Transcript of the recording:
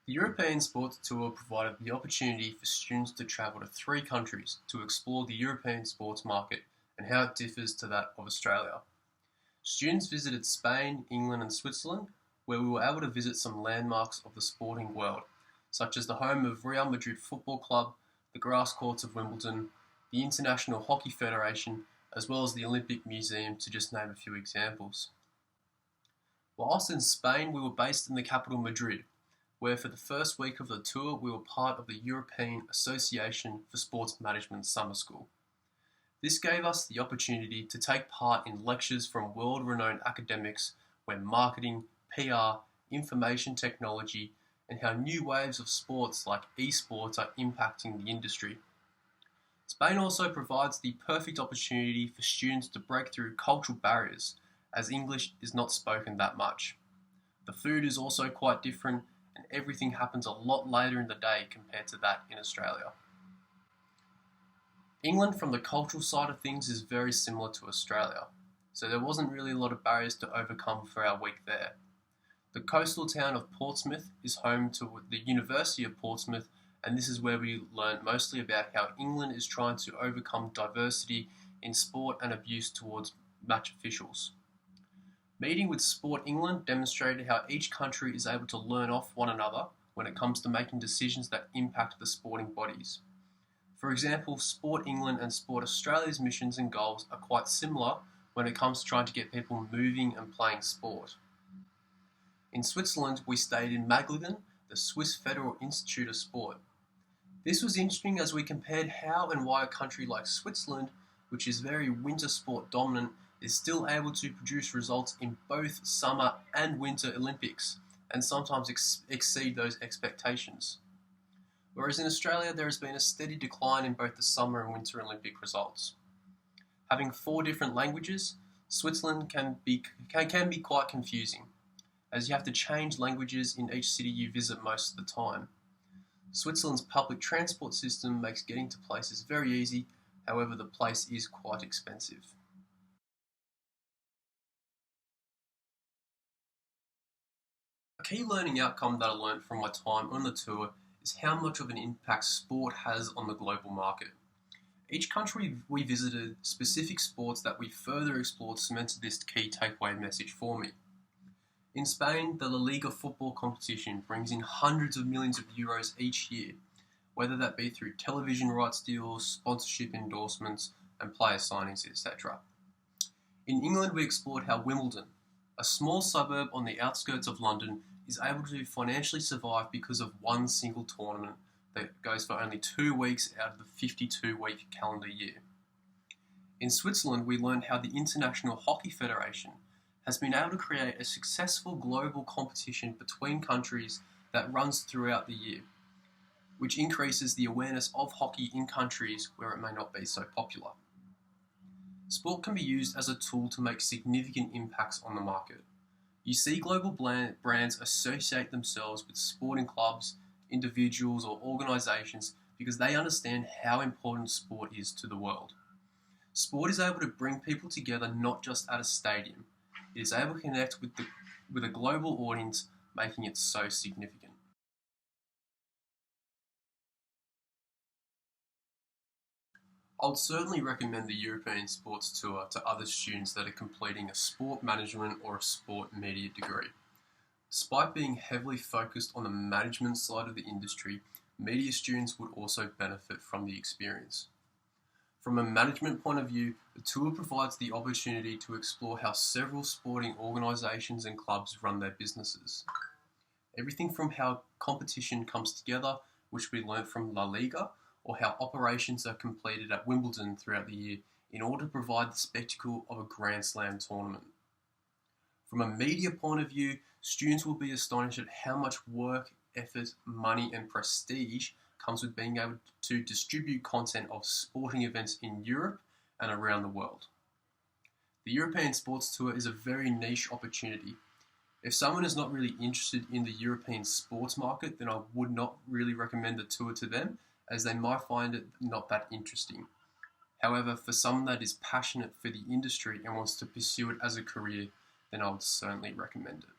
The European Sports Tour provided the opportunity for students to travel to 3 countries to explore the European sports market and how it differs to that of Australia. Students visited Spain, England and Switzerland, where we were able to visit some landmarks of the sporting world, such as the home of Real Madrid Football Club, the grass courts of Wimbledon, the International Hockey Federation, as well as the Olympic Museum, to just name a few examples. Whilst in Spain, we were based in the capital Madrid, where for the first week of the tour we were part of the European Association for Sports Management Summer School. This gave us the opportunity to take part in lectures from world-renowned academics where marketing, PR, information technology, and how new waves of sports like esports are impacting the industry. Spain also provides the perfect opportunity for students to break through cultural barriers, as English is not spoken that much. The food is also quite different, and everything happens a lot later in the day compared to that in Australia. England, from the cultural side of things, is very similar to Australia, so there wasn't really a lot of barriers to overcome for our week there. The coastal town of Portsmouth is home to the University of Portsmouth, and this is where we learned mostly about how England is trying to overcome diversity in sport and abuse towards match officials. Meeting with Sport England demonstrated how each country is able to learn off one another when it comes to making decisions that impact the sporting bodies. For example, Sport England and Sport Australia's missions and goals are quite similar when it comes to trying to get people moving and playing sport. In Switzerland, we stayed in Magglingen, the Swiss Federal Institute of Sport. This was interesting as we compared how and why a country like Switzerland, which is very winter sport dominant, is still able to produce results in both summer and winter Olympics, and sometimes exceed those expectations. Whereas in Australia, there has been a steady decline in both the summer and winter Olympic results. Having 4 different languages, Switzerland can be quite confusing, as you have to change languages in each city you visit most of the time. Switzerland's public transport system makes getting to places very easy, however the place is quite expensive. A key learning outcome that I learned from my time on the tour is how much of an impact sport has on the global market. Each country we visited, specific sports that we further explored cemented this key takeaway message for me. In Spain, the La Liga football competition brings in hundreds of millions of euros each year, whether that be through television rights deals, sponsorship endorsements, and player signings, etc. In England, we explored how Wimbledon, a small suburb on the outskirts of London, is able to financially survive because of one single tournament that goes for only 2 weeks out of the 52-week calendar year. In Switzerland, we learned how the International Hockey Federation has been able to create a successful global competition between countries that runs throughout the year, which increases the awareness of hockey in countries where it may not be so popular. Sport can be used as a tool to make significant impacts on the market. You see global brands associate themselves with sporting clubs, individuals or organisations because they understand how important sport is to the world. Sport is able to bring people together not just at a stadium. It is able to connect with a global audience, making it so significant. I would certainly recommend the European Sports Tour to other students that are completing a sport management or a sport media degree. Despite being heavily focused on the management side of the industry, media students would also benefit from the experience. From a management point of view, the tour provides the opportunity to explore how several sporting organisations and clubs run their businesses. Everything from how competition comes together, which we learnt from La Liga, or how operations are completed at Wimbledon throughout the year in order to provide the spectacle of a Grand Slam tournament. From a media point of view, students will be astonished at how much work, effort, money and prestige comes with being able to distribute content of sporting events in Europe and around the world. The European Sports Tour is a very niche opportunity. If someone is not really interested in the European sports market, then I would not really recommend the tour to them, as they might find it not that interesting. However, for someone that is passionate for the industry and wants to pursue it as a career, then I would certainly recommend it.